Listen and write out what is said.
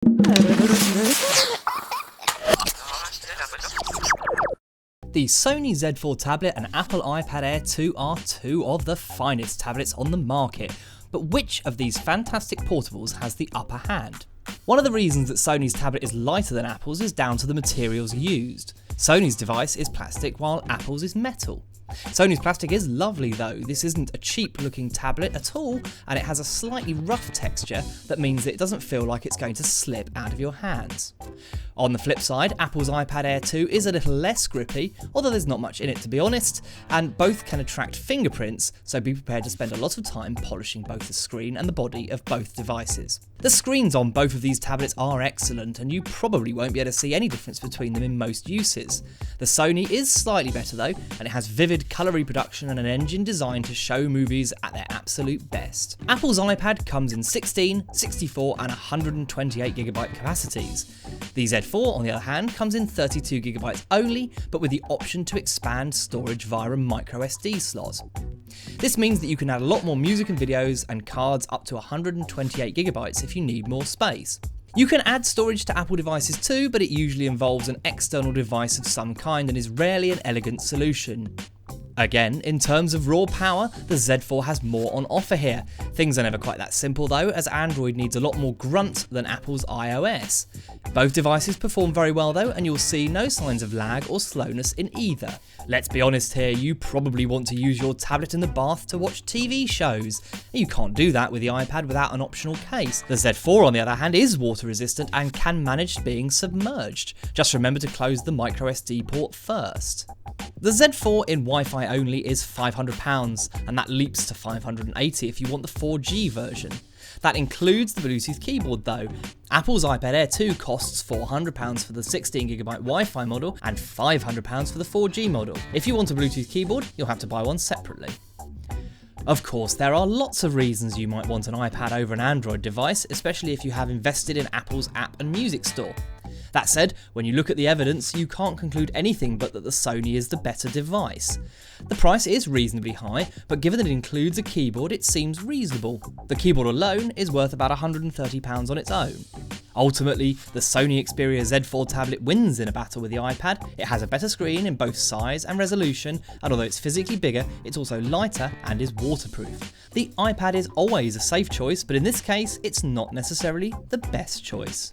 The Sony Z4 Tablet and Apple iPad Air 2 are two of the finest tablets on the market, but which of these fantastic portables has the upper hand? One of the reasons that Sony's tablet is lighter than Apple's is down to the materials used. Sony's device is plastic while Apple's is metal. Sony's plastic is lovely though. This isn't a cheap looking tablet at all, and it has a slightly rough texture that means that it doesn't feel like it's going to slip out of your hands. On the flip side, Apple's iPad Air 2 is a little less grippy, although there's not much in it to be honest, and both can attract fingerprints, so be prepared to spend a lot of time polishing both the screen and the body of both devices. The screens on both of these tablets are excellent, and you probably won't be able to see any difference between them in most uses. The Sony is slightly better though, and it has vivid colour reproduction and an engine designed to show movies at their absolute best. Apple's iPad comes in 16, 64 and 128GB capacities. The Z4 on the other hand comes in 32GB only, but with the option to expand storage via a microSD slot. This means that you can add a lot more music and videos and cards up to 128GB if you need more space. You can add storage to Apple devices too, but it usually involves an external device of some kind and is rarely an elegant solution. Again, in terms of raw power, the Z4 has more on offer here. Things are never quite that simple though, as Android needs a lot more grunt than Apple's iOS. Both devices perform very well though, and you'll see no signs of lag or slowness in either. Let's be honest here, you probably want to use your tablet in the bath to watch TV shows. You can't do that with the iPad without an optional case. The Z4 on the other hand is water resistant and can manage being submerged. Just remember to close the microSD port first. The Z4 in Wi-Fi only is £500, and that leaps to £580 if you want the 4G version. That includes the Bluetooth keyboard though. Apple's iPad Air 2 costs £400 for the 16GB Wi-Fi model and £500 for the 4G model. If you want a Bluetooth keyboard, you'll have to buy one separately. Of course, there are lots of reasons you might want an iPad over an Android device, especially if you have invested in Apple's app and music store. That said, when you look at the evidence, you can't conclude anything but that the Sony is the better device. The price is reasonably high, but given that it includes a keyboard, it seems reasonable. The keyboard alone is worth about £130 on its own. Ultimately, the Sony Xperia Z4 Tablet wins in a battle with the iPad. It has a better screen in both size and resolution, and although it's physically bigger, it's also lighter and is waterproof. The iPad is always a safe choice, but in this case, it's not necessarily the best choice.